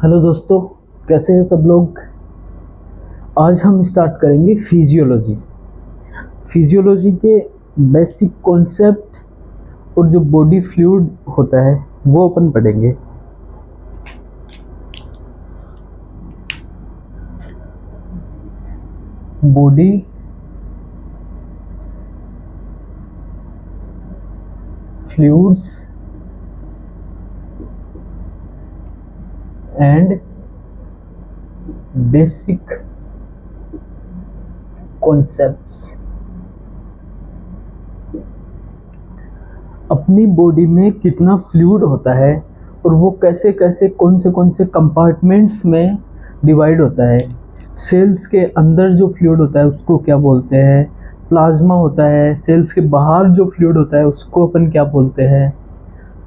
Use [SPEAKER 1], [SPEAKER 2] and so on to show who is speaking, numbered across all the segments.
[SPEAKER 1] Hello दोस्तों, कैसे हैं सब लोग। आज हम स्टार्ट करेंगे फिजियोलॉजी। फिजियोलॉजी के बेसिक कॉन्सेप्ट और जो बॉडी फ्लूइड होता है वो अपन पढ़ेंगे। Body fluids and basic concepts. अपनी बॉडी में कितना फ्लूइड होता है और वो कैसे कैसे कौन से कंपार्टमेंट्स में डिवाइड होता है। सेल्स के अंदर जो फ्लूइड होता है उसको क्या बोलते हैं, प्लाज्मा होता है। सेल्स के बाहर जो फ्लूइड होता है उसको अपन क्या बोलते हैं।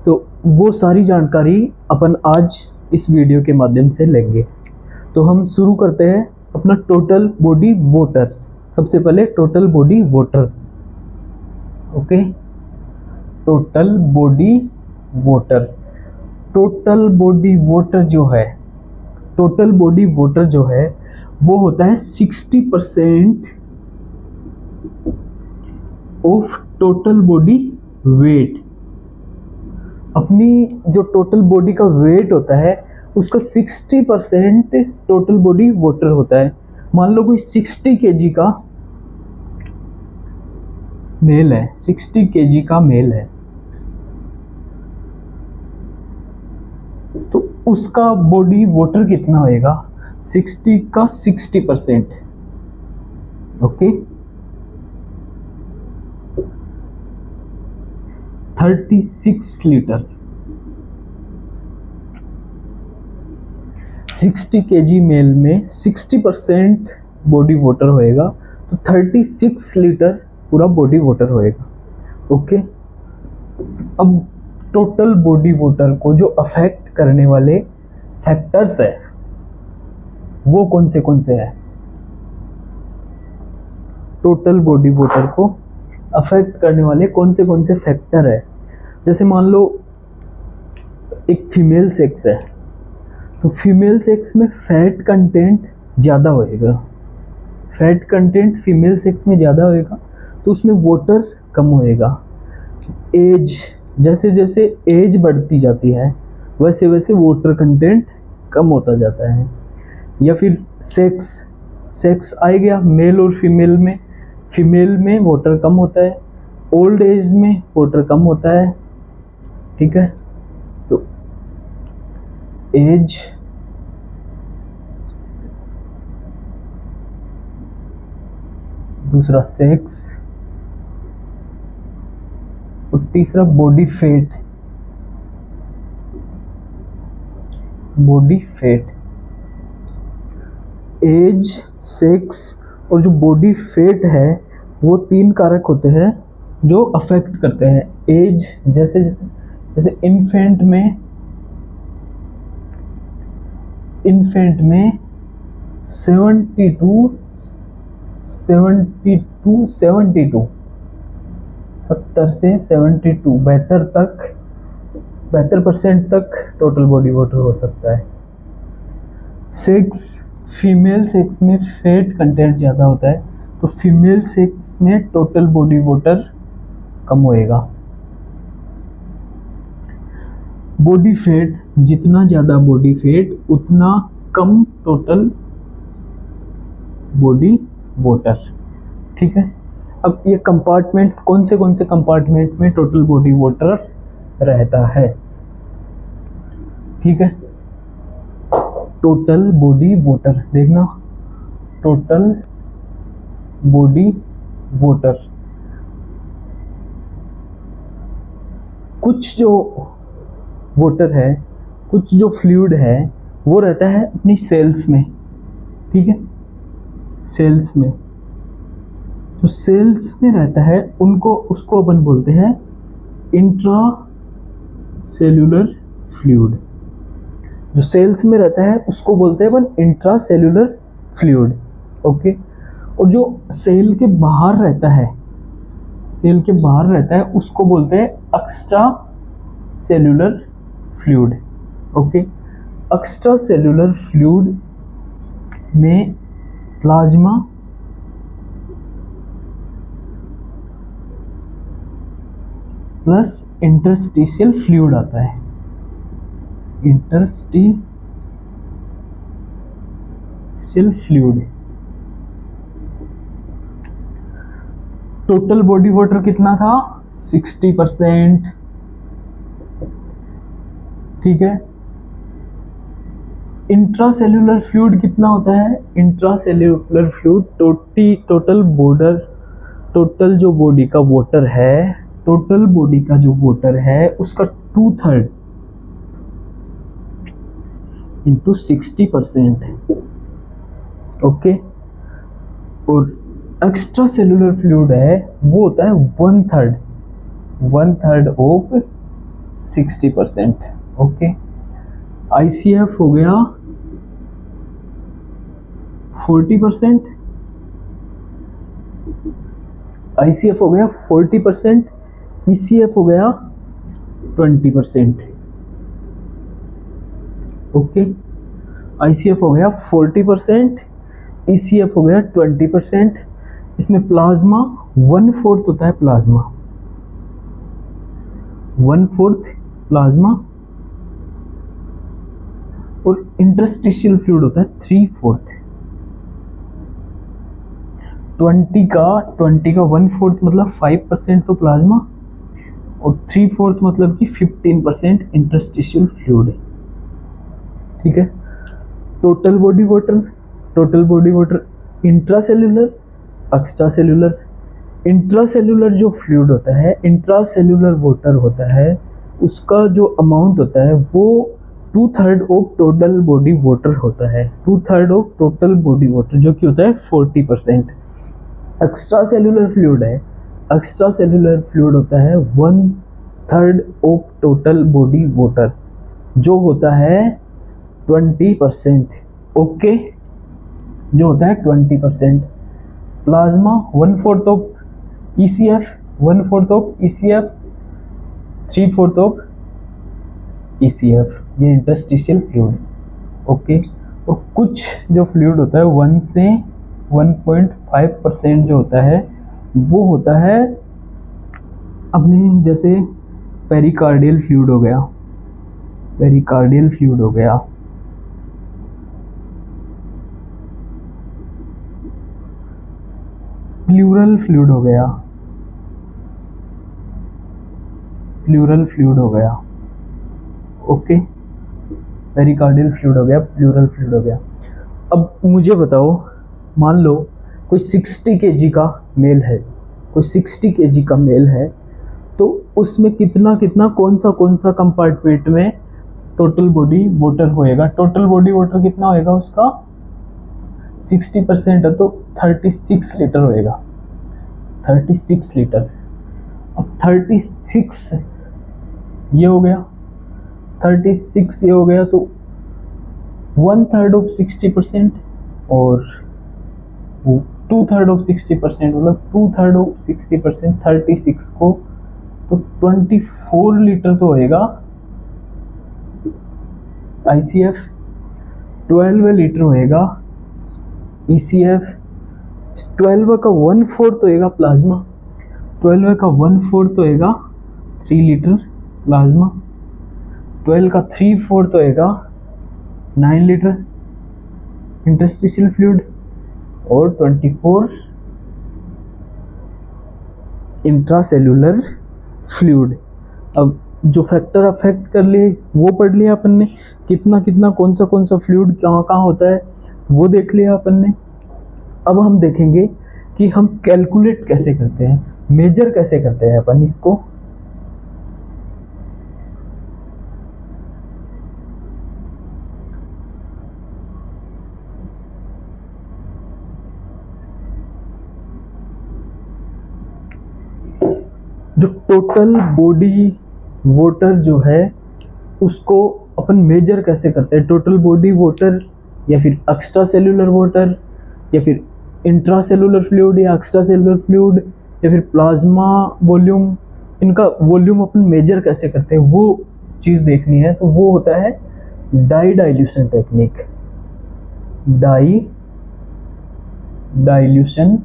[SPEAKER 1] तो वो सारी जानकारी अपन आज इस वीडियो के माध्यम से लेंगे। तो हम शुरू करते हैं अपना टोटल बॉडी वाटर। सबसे पहले total body water. Okay, total body water. Total body water जो है, टोटल बॉडी वाटर जो है वो होता है 60% ऑफ टोटल बॉडी वेट। अपनी जो टोटल बॉडी का वेट होता है उसका 60% टोटल बॉडी वाटर होता है। मान लो कोई 60 kg का मेल है, 60 kg का मेल है, तो उसका बॉडी वाटर कितना होएगा, 60 का 60%। Okay, 36 litre. 60 kg मेल में 60% बॉडी वाटर होएगा, तो 36 लीटर पूरा बॉडी वाटर होएगा। ओके, अब टोटल बॉडी वाटर को जो अफेक्ट करने वाले फैक्टर्स है वो कौन से हैं। टोटल बॉडी वाटर को अफेक्ट करने वाले कौन से फैक्टर है। जैसे मान लो एक फीमेल सेक्स है, तो फीमेल सेक्स में फैट कंटेंट ज़्यादा होएगा। फैट कंटेंट फीमेल सेक्स में ज़्यादा होएगा तो उसमें वाटर कम होएगा। एज, जैसे जैसे एज बढ़ती जाती है वैसे वैसे वाटर कंटेंट कम होता जाता है। या फिर सेक्स आ गया मेल और फीमेल में। फीमेल में वाटर कम होता है, ओल्ड एज में वाटर कम होता है। ठीक है, तो एज, दूसरा सेक्स और तीसरा body fat. Body fat, age, sex और जो बॉडी फैट है वो 3 कारक होते हैं जो अफेक्ट करते हैं एज। जैसे जैसे जैसे इन्फेंट में 72 70 से 72 72% तक टोटल बॉडी वाटर हो सकता है। सेक्स, फीमेल सेक्स में फैट कंटेंट ज़्यादा होता है तो फीमेल सेक्स में टोटल बॉडी वाटर कम होएगा। बॉडी फैट, जितना ज़्यादा बॉडी फैट उतना कम टोटल बॉडी वाटर। ठीक है, अब ये कंपार्टमेंट कौन से कंपार्टमेंट में टोटल बॉडी वाटर रहता है। ठीक है, टोटल बॉडी वाटर देखना, टोटल बॉडी वाटर। कुछ जो वाटर है, कुछ जो फ्लूइड है वो रहता है अपनी सेल्स में। ठीक है, सेल्स में, जो सेल्स में रहता है उसको अपन बोलते हैं इंट्रा सेल्यूलर फ्लूइड। जो सेल्स में रहता है उसको बोलते हैं अपन इंट्रा सेल्यूलर फ्लूइड। ओके, और जो सेल के बाहर रहता है, सेल के बाहर रहता है उसको बोलते हैं extra cellular fluid. Okay, extra cellular fluid में प्लाज्मा प्लस इंटरस्टिशियल फ्लूइड आता है। Interstitial fluid. Total body water कितना था? 60%। ठीक है। इंट्रासेल्युलर फ्लूइड कितना होता है? इंट्रासेल्युलर फ्लूइड टोटल जो बॉडी का वाटर है, टोटल बॉडी का जो वाटर है उसका 2/3 इंटू 60% है। ओके। और एक्स्ट्रा सेलुलर फ्लूइड है वो होता है 1/3 ऑफ 60%। ओके। ICF हो गया 40%, ICF हो गया 40%, ECF हो गया 20%। ओके। ICF हो गया 40%, ECF हो गया 20%। इसमें प्लाज्मा 1/4 होता है, प्लाज्मा 1/4 प्लाज्मा, और इंटरस्टिशियल फ्लूइड होता है 3/4। 20 का 1/4 मतलब 5% तो प्लाज्मा, और 3/4 मतलब कि 15% इंटरस्टिशियल फ्लूइड है। ठीक है। Total body water intracellular, extracellular. Intracellular जो फ्लूइड होता है, इंट्रासेल्युलर वाटर होता है, उसका जो अमाउंट होता है वो 2/3 ऑफ टोटल बॉडी वाटर होता है। 2/3 ऑफ टोटल बॉडी वाटर जो कि होता है 40%। एक्स्ट्रासेल्युलर फ्लूइड है, एक्स्ट्रासेल्युलर फ्लूइड होता है 1/3 ऑफ टोटल बॉडी वाटर जो होता है 20%। ओके। जो होता है 20%। Plasma 1/4 of ECF, 1/4 of ECF, 3/4 of ECF, ये इंटरस्टिशियल फ्लूइड। ओके। और कुछ जो फ्लूइड होता है 1 से 1.5% जो होता है वो होता है अपने, जैसे पेरिकार्डियल फ्लूइड हो गया, पेरिकार्डियल फ्लूइड हो गया, प्लूरल फ्लूइड हो गया, प्लूरल फ्लूइड हो गया। ओके। पेरिकार्डियल फ्लूइड हो गया, प्लूरल फ्लूइड हो गया। अब मुझे बताओ, मान लो कोई 60 kg का मेल है, कोई 60 kg का मेल है, तो उसमें कितना कितना कौन सा कंपार्टमेंट में टोटल बॉडी वाटर होएगा? टोटल बॉडी वाटर कितना होएगा उसका? 60% है तो 36 लीटर होएगा, 36 लीटर। अब 36 ये हो गया, 36 ये हो गया, तो 1/3 ऑफ 60% और 2/3 ऑफ 60%, मतलब 2/3 ऑफ 60% 36 को, तो 24 लीटर तो होएगा। ICF 12 लीटर होएगा, ECF 12 का 1/4 होएगा, प्लाज्मा 12 का 1/4 होएगा 3 लीटर प्लाज्मा, 12 का 3/4 होएगा 9 लीटर इंटरस्टिशियल फ्लूइड, और 24 इंट्रासेल्युलर फ्लूइड। अब जो फैक्टर अफेक्ट कर लिए वो पढ़ लिया अपन ने, कितना कितना कौन सा फ्लूइड कहाँ कहाँ होता है वो देख लिया अपन ने। अब हम देखेंगे कि हम कैलकुलेट कैसे करते हैं, मेजर कैसे करते हैं अपन इसको। जो टोटल बॉडी वाटर जो है उसको अपन मेजर कैसे करते हैं? टोटल बॉडी वाटर या फिर एक्स्ट्रा सेल्यूलर वाटर या फिर इंट्रा सेलुलर फ्लूइड या एक्स्ट्रा सेलुलर फ्लूइड या फिर प्लाज्मा वॉल्यूम, इनका वॉल्यूम अपन मेजर कैसे करते हैं वो चीज़ देखनी है। तो वो होता है dye dilution technique, dye dilution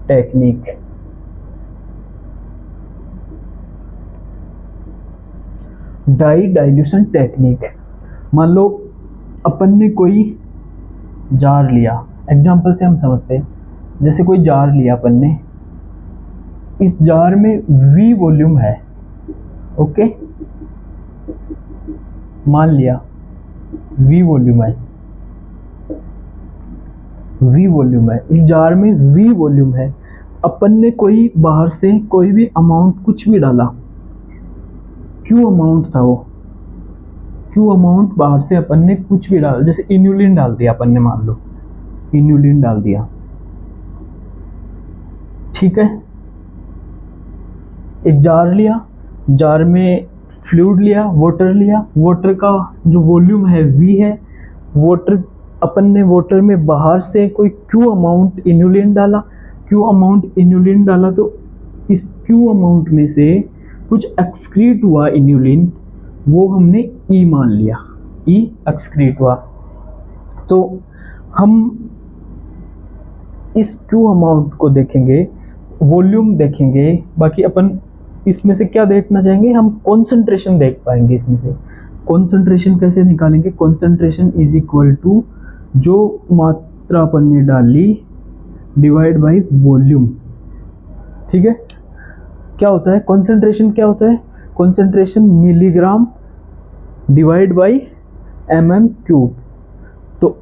[SPEAKER 1] technique. Dye dilution technique, मान लो अपन ने कोई जार लिया, एग्जाम्पल से हम समझते हैं, जैसे कोई जार लिया अपन ने, इस जार में V वॉल्यूम है, ओके, मान लिया V वॉल्यूम है, V वॉल्यूम है, इस जार में V वॉल्यूम है। अपन ने कोई बाहर से कोई भी अमाउंट कुछ भी डाला, Q अमाउंट था वो, Q अमाउंट बाहर से अपन ने कुछ भी डाला, जैसे इन्यूलिन डाल दिया अपन ने, मान लो इन्यूलिन डाल दिया, ठीक है। एक जार लिया, जार में फ्लूइड लिया, वाटर लिया, वाटर का जो वॉल्यूम है V है, वाटर अपन ने वाटर में बाहर से कोई Q अमाउंट इन्यूलिन डाला, Q अमाउंट इन्यूलिन डाला, तो इस Q अमाउंट में से कुछ एक्सक्रीट हुआ इन्यूलिन, वो हमने E मान लिया, E एक्सक्रीट हुआ। तो हम इस Q अमाउंट को देखेंगे, वॉल्यूम देखेंगे, बाकी अपन इसमें से क्या देखना चाहेंगे, हम कॉन्सेंट्रेशन देख पाएंगे। इसमें से कॉन्सेंट्रेशन कैसे निकालेंगे, कॉन्सेंट्रेशन इज इक्वल टू जो मात्रा अपन ने डाली डिवाइड बाई वॉल्यूम, ठीक है। क्या होता है कॉन्सेंट्रेशन, क्या होता है concentration, milligram divide by mm³। तो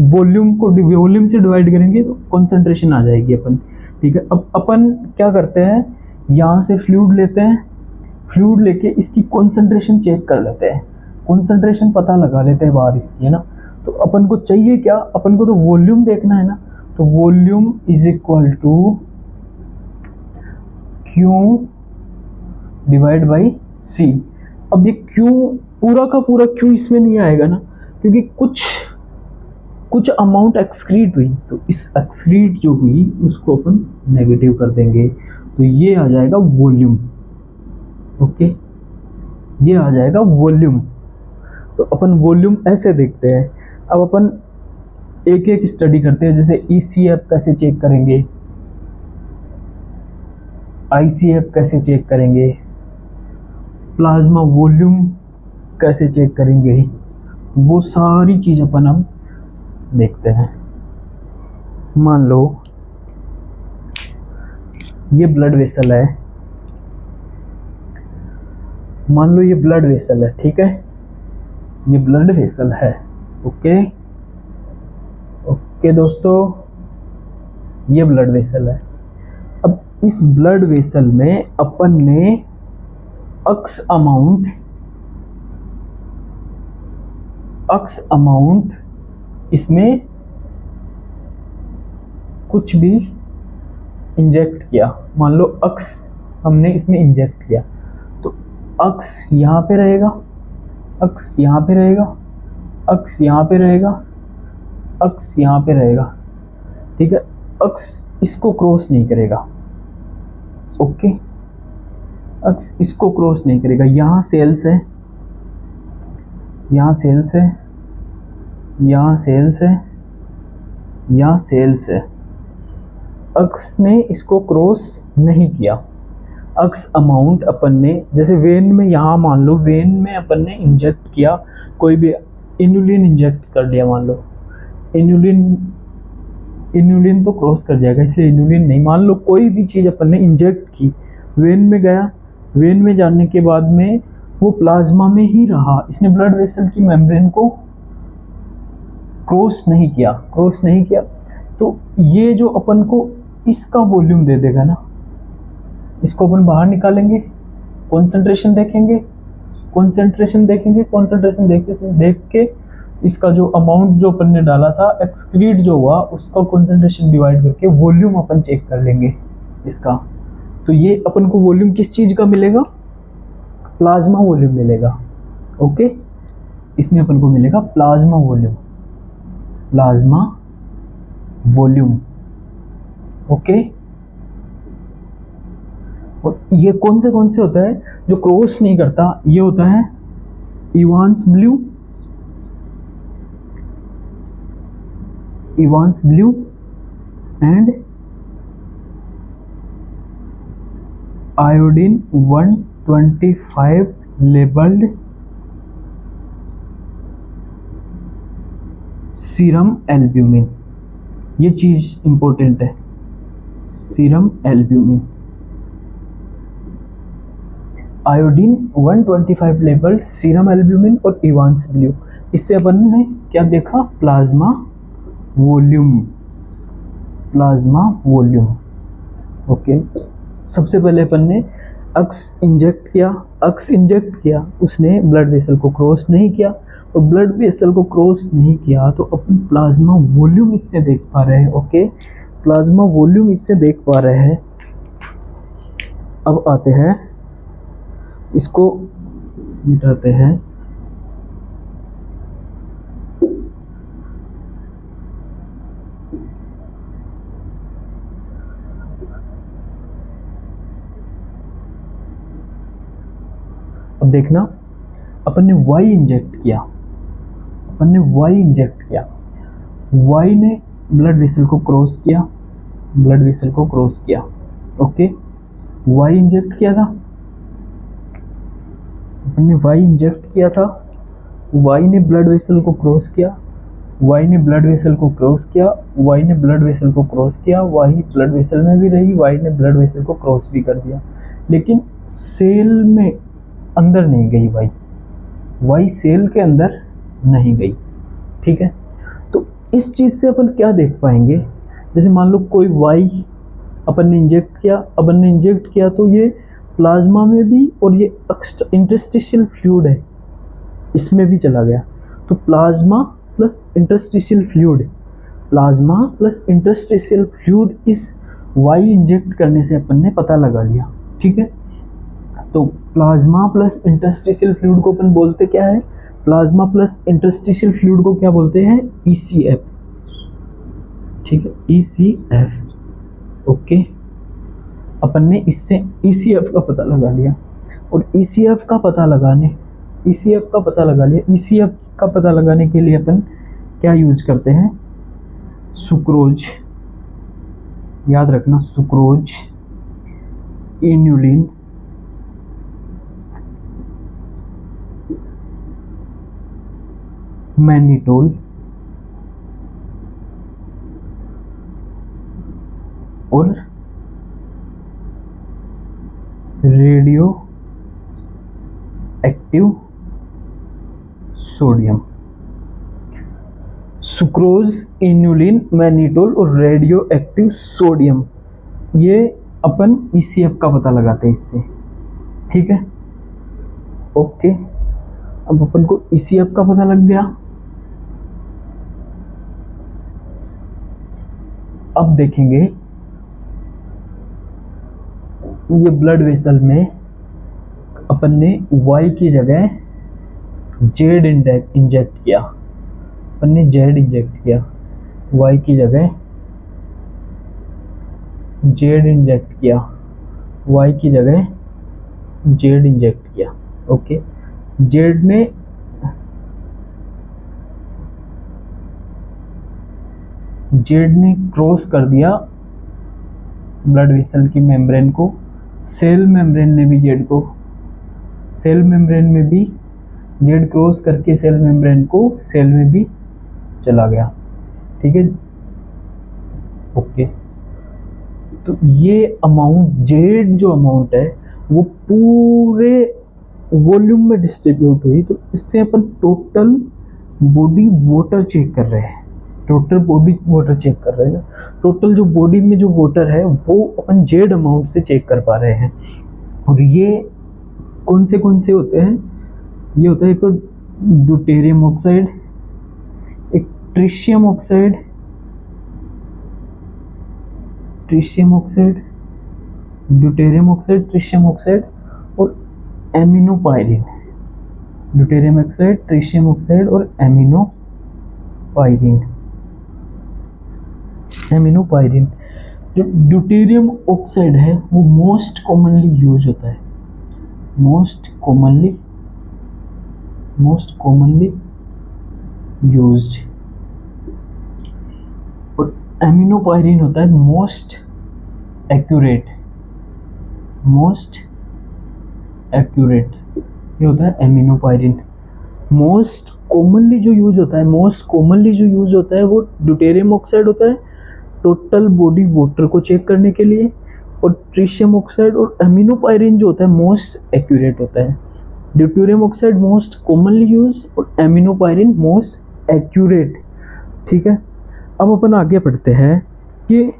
[SPEAKER 1] वॉल्यूम को वॉल्यूम से डिवाइड करेंगे तो कॉन्सेंट्रेशन आ जाएगी अपन, ठीक है। अब अपन क्या करते हैं, यहाँ से फ्लूइड लेते हैं, फ्लूइड लेके इसकी कॉन्सेंट्रेशन चेक कर लेते हैं, कॉन्सेंट्रेशन पता लगा लेते हैं बाहर इसकी, है ना। तो अपन को चाहिए क्या, अपन को तो वॉल्यूम देखना है ना, तो volume is equal to Q divide by C। अब ये Q पूरा का पूरा Q इसमें नहीं आएगा ना, क्योंकि कुछ अमाउंट एक्सक्रीट हुई, तो इस एक्सक्रीट जो हुई उसको अपन नेगेटिव कर देंगे, तो ये आ जाएगा वॉल्यूम, ओके, ये आ जाएगा वॉल्यूम। तो अपन वॉल्यूम ऐसे देखते हैं। अब अपन एक एक स्टडी करते हैं, जैसे ECF कैसे चेक करेंगे, ICF कैसे चेक करेंगे, प्लाज्मा वॉल्यूम कैसे चेक करेंगे, वो सारी चीज़ अपन हम देखते हैं। मान लो ये ब्लड वेसल है, मान लो ये ब्लड वेसल है, ठीक है, ये ब्लड वेसल है, ओके ओके दोस्तों, ये ब्लड वेसल है। अब इस ब्लड वेसल में अपन ने X अमाउंट इसमें कुछ भी इंजेक्ट किया, मान लो X हमने इसमें इंजेक्ट किया, तो X यहाँ पे रहेगा, X यहाँ पे रहेगा, X यहाँ पे रहेगा, X यहाँ पे रहेगा, ठीक है। X इसको क्रॉस नहीं करेगा, ओके, X इसको क्रॉस नहीं करेगा। यहाँ सेल्स है, यहाँ सेल्स है, यहाँ सेल्स है, यहाँ सेल्स है, X ने इसको क्रॉस नहीं किया। X अमाउंट अपन ने, जैसे वेन में, यहाँ मान लो वेन में अपन ने इंजेक्ट किया, कोई भी इन्यूलिन इंजेक्ट कर दिया, मान लो इन्यूलिन तो क्रॉस कर जाएगा, इसलिए इन्यूलिन नहीं, मान लो कोई भी चीज़ अपन ने इंजेक्ट की, वेन में गया, वेन में जाने के बाद में वो प्लाज्मा में ही रहा, इसने ब्लड वेसल की मेम्ब्रेन को क्रॉस नहीं किया, तो ये जो अपन को इसका वॉल्यूम दे देगा ना, इसको अपन बाहर निकालेंगे, कॉन्सेंट्रेशन देखेंगे, कॉन्सेंट्रेशन देख के इसका जो अमाउंट जो अपन ने डाला था, एक्सक्रीट जो हुआ, उसका कॉन्सेंट्रेशन डिवाइड करके वॉल्यूम अपन चेक कर लेंगे इसका। तो ये अपन को वॉल्यूम किस चीज़ का मिलेगा, प्लाज्मा वॉल्यूम मिलेगा, ओके, इसमें अपन को मिलेगा प्लाज्मा वॉल्यूम, ओके और ये कौन से होता है जो क्रॉस नहीं करता? ये होता है Evans blue, Evans blue and iodine 125 labelled serum albumin. ये चीज इंपॉर्टेंट है, serum albumin, iodine 125 labelled serum albumin और इवांस ब्लू। इससे अपन ने क्या देखा? Plasma volume, plasma volume. Okay, सबसे पहले अपन ने अक्स इंजेक्ट किया, अक्स इंजेक्ट किया, उसने ब्लड वेसल को क्रॉस नहीं किया, और ब्लड वेसल को क्रॉस नहीं किया तो अपन प्लाज्मा वॉल्यूम इससे देख पा रहे हैं। ओके, प्लाज्मा वॉल्यूम इससे देख पा रहे हैं। अब आते हैं, इसको मिटाते हैं। अब देखना, अपन ने Y इंजेक्ट किया, अपन ने Y इंजेक्ट किया, Y ने ब्लड वेसल को क्रॉस किया, ब्लड वेसल को क्रॉस किया। ओके, Y इंजेक्ट किया था, अपन ने Y इंजेक्ट किया था, Y ने ब्लड वेसल को क्रॉस किया, Y ने ब्लड वेसल को क्रॉस किया, Y ने ब्लड वेसल को क्रॉस किया, Y ब्लड वेसल में भी रही, Y ने ब्लड वेसल को क्रॉस भी कर दिया, लेकिन सेल में अंदर नहीं गई Y सेल के अंदर नहीं गई। ठीक है, तो इस चीज़ से अपन क्या देख पाएंगे? जैसे मान लो कोई Y अपन ने इंजेक्ट किया, अपन ने इंजेक्ट किया तो ये प्लाज्मा में भी और ये इंटरस्टिशियल फ्लूइड है इसमें भी चला गया, तो plasma plus interstitial fluid, plasma plus interstitial fluid इस Y इंजेक्ट करने से अपन ने पता लगा लिया। ठीक है, तो प्लाज्मा प्लस इंटरस्टिशियल फ्लूइड को अपन बोलते क्या है? प्लाज्मा प्लस इंटरस्टिशियल फ्लूइड को क्या बोलते हैं? ECF। ठीक है, ECF। ओके, अपन ने इससे ECF का पता लगा लिया, और ECF का पता लगाने के लिए अपन क्या यूज करते हैं? सुक्रोज। याद रखना, सुक्रोज, इन्यूलिन, मैनिटोल और radio active sodium. Sucrose, inulin, mannitol और रेडियो एक्टिव सोडियम, ये अपन ECF का पता लगाते हैं इससे। ठीक है, ओके, अब अपन को ECF का पता लग गया। अब देखेंगे ये ब्लड वेसल में अपन ने Y की जगह Z इंजेक्ट किया, अपन ने Z इंजेक्ट किया, Y की जगह Z इंजेक्ट किया, Y की जगह Z इंजेक्ट किया। ओके, Z ने क्रॉस कर दिया ब्लड वेसल की मेम्ब्रेन को, सेल मेम्ब्रेन ने भी Z को, सेल मेम्ब्रेन में भी Z क्रॉस करके सेल मेम्ब्रेन को सेल में भी चला गया। ठीक है, ओके, तो ये अमाउंट Z जो अमाउंट है वो पूरे वॉल्यूम में डिस्ट्रीब्यूट हुई। तो इससे अपन टोटल बॉडी वाटर चेक कर रहे हैं, टोटल बॉडी वाटर चेक कर रहे हैं। टोटल जो बॉडी में जो वाटर है वो अपन Z अमाउंट से चेक कर पा रहे हैं। और ये कौन से होते हैं? ये होता है एक तो ड्यूटेरियम ऑक्साइड, एक ट्रिशियम ऑक्साइड, ड्यूटेरियम ऑक्साइड, ट्रिशियम ऑक्साइड और एमिनोपायरिन। ड्यूटेरियम ऑक्साइड, ट्रिशियम ऑक्साइड और एमिनोपायरिन। जो ड्यूटेरियम ऑक्साइड है वो मोस्ट कॉमनली यूज होता है, मोस्ट कॉमनली यूज्ड। और एमिनोपायरिन होता है मोस्ट एक्यूरेट, ये होता है एमिनोपायरिन। मोस्ट कॉमनली जो यूज होता है वो ड्यूटेरियम ऑक्साइड होता है टोटल बॉडी वाटर को चेक करने के लिए, और ट्रिशियम ऑक्साइड और एमिनोपायरिन जो होता है मोस्ट एक्यूरेट होता है। Deuterium oxide most commonly use और एमिनोपायरिन मोस्ट एक्यूरेट। ठीक है, अब अपन आगे बढ़ते हैं कि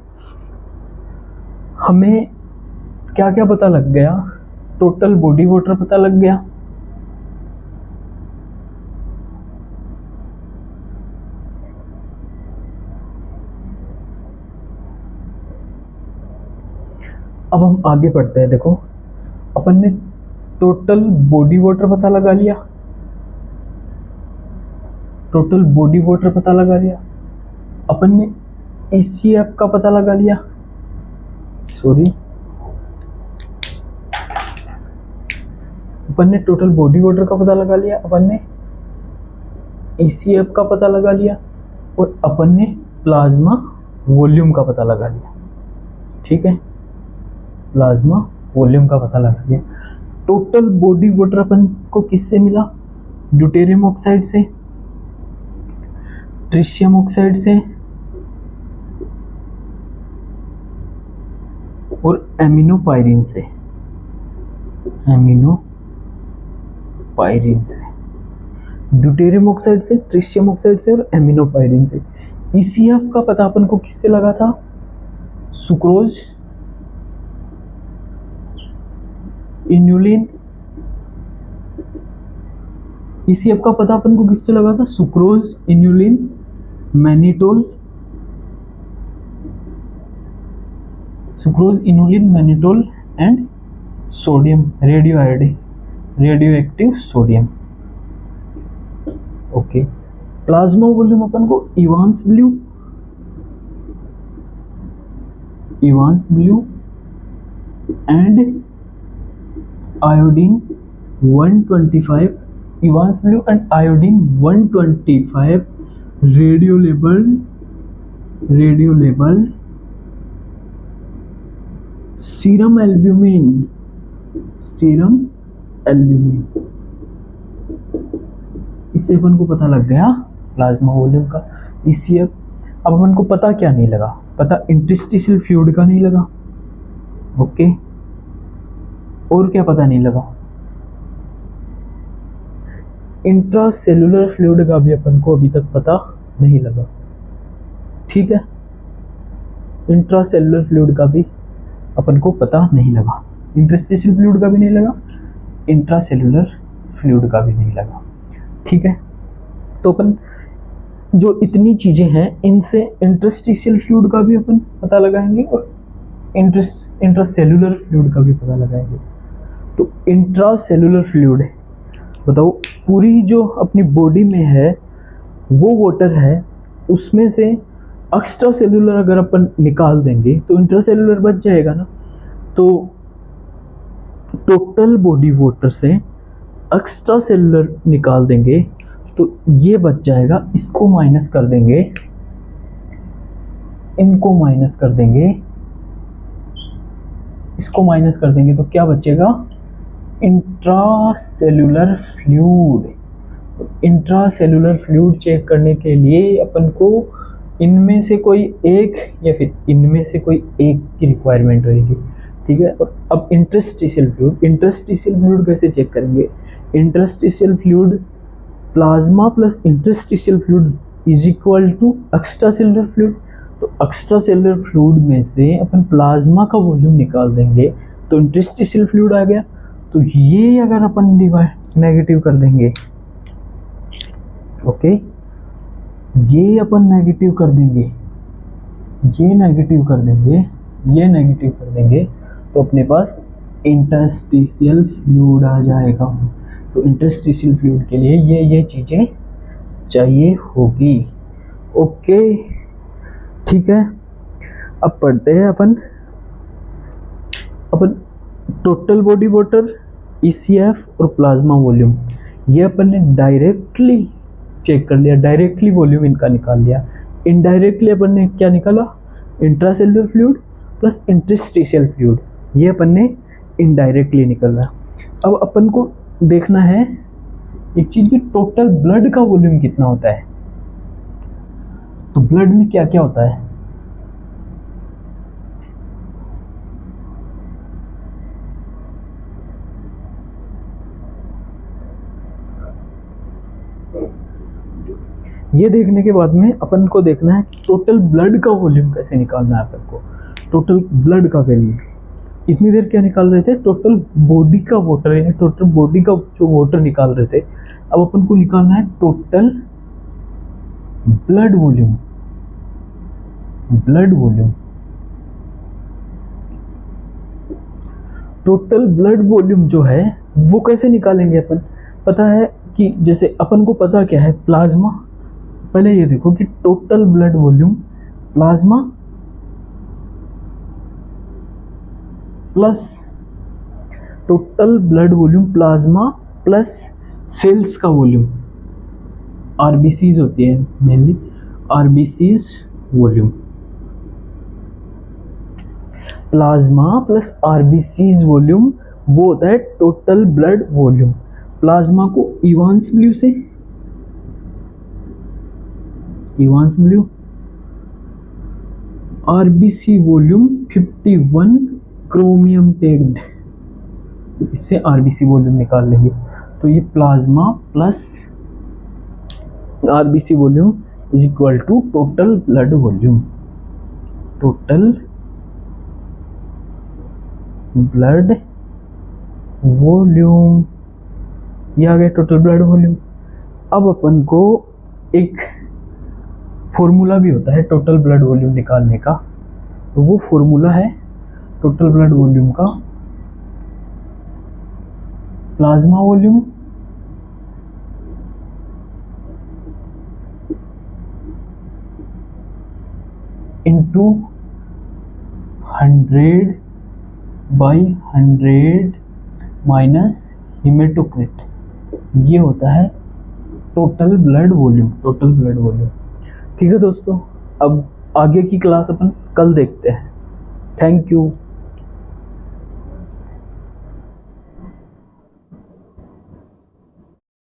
[SPEAKER 1] हमें क्या क्या पता लग गया। टोटल बॉडी वाटर पता लग गया, अब हम आगे बढ़ते हैं। देखो अपन ने टोटल बॉडी वाटर पता लगा लिया, अपन ने ECF का पता लगा लिया, अपन ने टोटल बॉडी वाटर का पता लगा लिया, अपन ने ECF का पता लगा लिया, और अपन ने प्लाज्मा वॉल्यूम का पता लगा लिया। ठीक है, प्लाज्मा वॉल्यूम का पता लगा लिया। टोटल बॉडी वाटर अपन को किससे मिला? ड्यूटेरियम ऑक्साइड से, ट्रिशियम ऑक्साइड से और एमिनोपायरिन से, ड्यूटेरियम ऑक्साइड से, ट्रिशियम ऑक्साइड से और एमिनोपायरिन से। ECF का पता अपन को किससे लगा था? Sucrose, inulin. ECF का पता अपन को किससे लगा था? Sucrose, inulin, mannitol, and sodium, radioactive sodium. Okay, plasma volume अपन को Evans blue and iodine 125, Evans blue and iodine 125 radiolabelled serum albumin, इससे अपन को पता लग गया प्लाज्मा वॉल्यूम का। ECF। अब अपन को पता क्या नहीं लगा? पता इंटरस्टिशियल फ्लूइड का नहीं लगा। ओके, और क्या पता नहीं लगा? इंट्रासेलुलर फ्लूइड का भी अपन को अभी तक पता नहीं लगा। ठीक है, इंट्रासेलुलर फ्लूइड का भी अपन को पता नहीं लगा, इंटरस्टिशियल फ्लूइड का भी नहीं लगा, इंट्रासेलुलर फ्लूइड का भी नहीं लगा। ठीक है, तो अपन जो इतनी चीजें हैं इनसे इंटरस्टिशियल फ्लूइड का भी अपन पता लगाएंगे और इंट्रासेलुलर फ्लूइड का भी पता लगाएंगे। तो इंट्रासेलुलर फ्लूइड बताओ, पूरी जो अपनी बॉडी में है वो वाटर है, उसमें से एक्स्ट्रा सेलुलर अगर अपन निकाल देंगे तो इंट्रासेलुलर बच जाएगा ना। तो टोटल बॉडी वाटर से एक्स्ट्रा सेलुलर निकाल देंगे तो ये बच जाएगा, इसको माइनस कर देंगे, इनको माइनस कर देंगे, इसको माइनस कर देंगे तो क्या बचेगा? Intracellular fluid. Intracellular fluid check करने के लिए अपन को इनमें से कोई एक या फिर इनमें से कोई एक की रिक्वायरमेंट रहेगी। ठीक है, और अब इंटरस्टिशियल फ्लूइड कैसे चेक करेंगे? Interstitial fluid, plasma plus interstitial fluid is equal to extra cellular fluid. तो एक्स्ट्रा सेलुलर फ्लूइड में से अपन प्लाज्मा का वॉल्यूम निकाल देंगे तो इंटरस्टिशियल फ्लूइड आ गया। तो ये अगर अपन डिवाइड नेगेटिव कर देंगे, ओके, ये अपन नेगेटिव कर देंगे, ये नेगेटिव कर देंगे, ये नेगेटिव कर देंगे तो अपने पास इंटरस्टिशियल फ्लूइड आ जाएगा। तो इंटरस्टिशियल फ्लूइड के लिए ये चीज़ें चाहिए होगी। ओके, ठीक है। अब पढ़ते हैं अपन टोटल बॉडी वाटर, ईसीएफ और प्लाज्मा वॉल्यूम। ये अपन ने डायरेक्टली चेक कर लिया, डायरेक्टली वॉल्यूम इनका निकाल लिया। इनडायरेक्टली अपन ने क्या निकाला, intracellular fluid plus interstitial fluid, ये अपन ने इनडायरेक्टली निकाला। अब अपन को देखना है एक चीज की, टोटल ब्लड का वॉल्यूम कितना होता है। तो ब्लड में क्या क्या होता है, ये देखने के बाद में अपन को देखना है टोटल ब्लड का वॉल्यूम कैसे निकालना है अपन को। टोटल ब्लड का वैल्यू, इतनी देर क्या निकाल रहे थे, टोटल बॉडी का वाटर, यानी टोटल बॉडी का जो वाटर निकाल रहे थे। अब अपन को निकालना है total blood volume. Blood volume, total blood volume जो है वो कैसे निकालेंगे अपन, पता है कि जैसे अपन को पता क्या है, प्लाज्मा। पहले ये देखो कि total blood volume plasma plus total blood volume plasma plus cells का वॉल्यूम, आरबीसीज होती है mainly, RBCs volume. Plasma plus RBCs volume वो होता है टोटल ब्लड वॉल्यूम। प्लाज्मा को इवांस ब्लू से, Evans blue, RBC volume 51 chromium tagged, इससे RBC volume निकाल लेंगे। तो ये plasma plus RBC volume is equal to total blood volume. Total blood volume, ये आ गया टोटल ब्लड वॉल्यूम। अब अपन को एक फॉर्मूला भी होता है टोटल ब्लड वॉल्यूम निकालने का, तो वो फॉर्मूला है टोटल ब्लड वॉल्यूम का, plasma volume into 100/100 minus haematocrit, ये होता है total blood volume. Total blood volume, ठीक है दोस्तों। अब आगे की क्लास अपन कल देखते हैं। Thank you.